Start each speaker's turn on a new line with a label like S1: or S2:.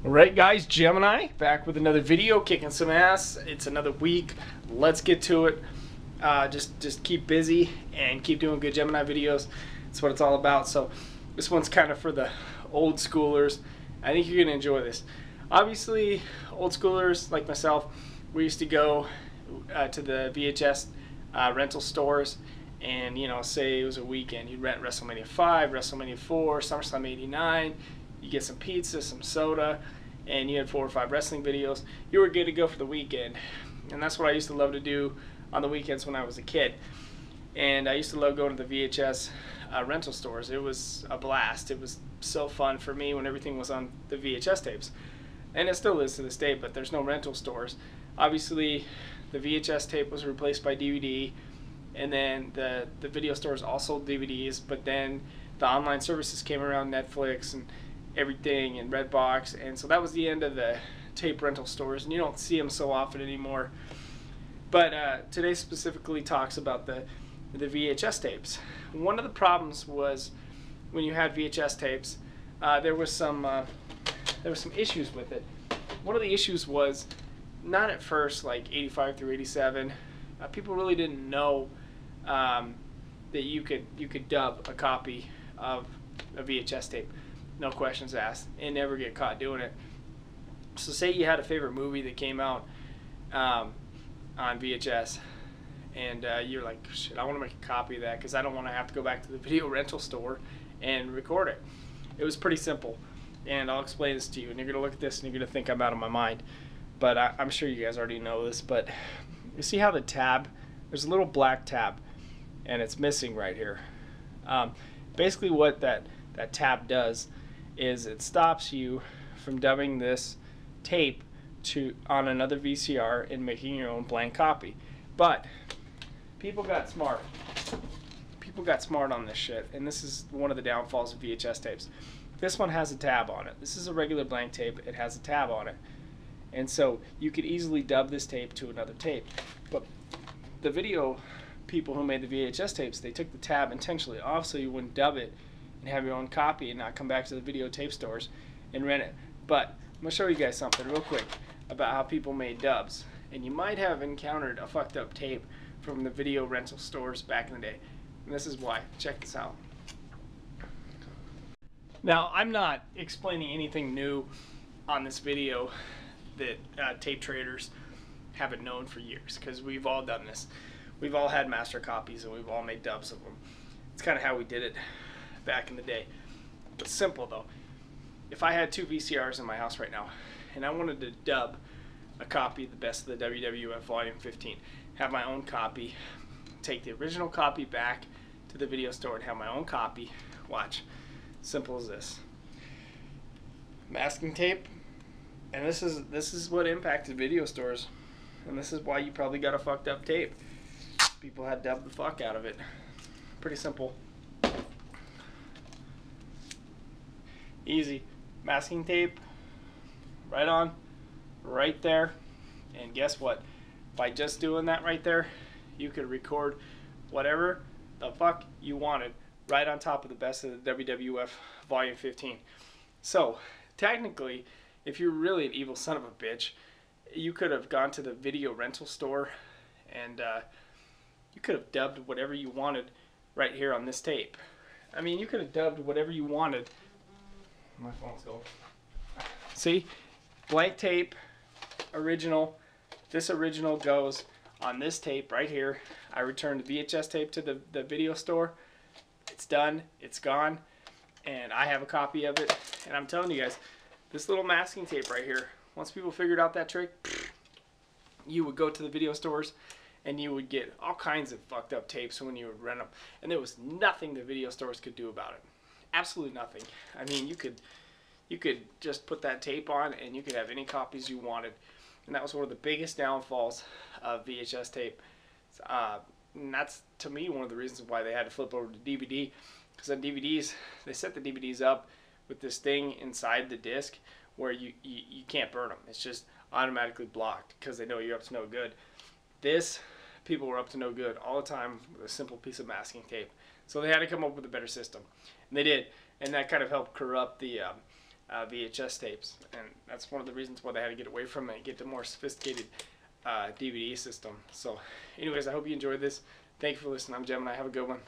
S1: Alright guys, Gemini, back with another video, kicking some ass. It's another week. Let's get to it. Just keep busy and keep doing good Gemini videos. That's what it's all about. So this one's kind of for the old schoolers. I think you're going to enjoy this. Obviously, old schoolers like myself, we used to go to the VHS rental stores and, you know, say it was a weekend. You'd rent WrestleMania 5, WrestleMania 4, SummerSlam 89. You get some pizza, some soda, and you had 4 or 5 wrestling videos. You were good to go for the weekend. And that's what I used to love to do on the weekends when I was a kid. And I used to love going to the VHS rental stores. It was a blast. It was so fun for me when everything was on the VHS tapes. And it still is to this day, but there's no rental stores. Obviously, the VHS tape was replaced by DVD, and then the video stores also sold DVDs, but then the online services came around, Netflix and everything, and Redbox, and so that was the end of the tape rental stores, and you don't see them so often anymore. But today specifically talks about the VHS tapes. One of the problems was when you had VHS tapes, there was some issues with it. One of the issues was not at first, like 85 through 87. People really didn't know that you could dub a copy of a VHS tape. No questions asked, and never get caught doing it. So say you had a favorite movie that came out on VHS, and you're like, shit, I want to make a copy of that because I don't want to have to go back to the video rental store and record it. It was pretty simple, and I'll explain this to you, and you're going to look at this and you're going to think I'm out of my mind. But I'm sure you guys already know this, but you see how the tab, there's a little black tab, and it's missing right here. Basically what that tab does is it stops you from dubbing this tape on another VCR and making your own blank copy. But people got smart. People got smart on this shit, and this is one of the downfalls of VHS tapes. This one has a tab on it. This is a regular blank tape. It has a tab on it. And so you could easily dub this tape to another tape. But the video people who made the VHS tapes, they took the tab intentionally off so you wouldn't dub it and have your own copy and not come back to the videotape stores and rent it. But I'm going to show you guys something real quick about how people made dubs. And you might have encountered a fucked up tape from the video rental stores back in the day. And this is why. Check this out. Now, I'm not explaining anything new on this video that tape traders haven't known for years, because we've all done this. We've all had master copies and we've all made dubs of them. It's kind of how we did it back in the day. It's simple though. If I had 2 VCRs in my house right now and I wanted to dub a copy of the best of the WWF Volume 15, have my own copy, take the original copy back to the video store and have my own copy, watch. Simple as this. Masking tape, and this is what impacted video stores, and this is why you probably got a fucked up tape. People had dubbed the fuck out of it. Pretty simple. Easy. Masking tape, right on, right there, and guess what? By just doing that right there, you could record whatever the fuck you wanted right on top of the best of the WWF Volume 15. So, technically, if you're really an evil son of a bitch, you could have gone to the video rental store and you could have dubbed whatever you wanted right here on this tape. I mean, you could have dubbed whatever you wanted. My phone's going. See? Blank tape, original. This original goes on this tape right here. I returned the VHS tape to the video store. It's done. It's gone. And I have a copy of it. And I'm telling you guys, this little masking tape right here, once people figured out that trick, you would go to the video stores and you would get all kinds of fucked up tapes when you would rent them. And there was nothing the video stores could do about it. Absolutely nothing. I mean, you could just put that tape on and you could have any copies you wanted. And that was one of the biggest downfalls of VHS tape. And that's, to me, one of the reasons why they had to flip over to DVD. Because on DVDs, they set the DVDs up with this thing inside the disc where you can't burn them. It's just automatically blocked because they know you're up to no good. This, people were up to no good all the time with a simple piece of masking tape. So they had to come up with a better system. And they did. And that kind of helped corrupt the VHS tapes, and that's one of the reasons why they had to get away from it and get to more sophisticated DVD system. So anyways, I hope you enjoyed this. Thank you for listening. I'm Gemini. Have a good one.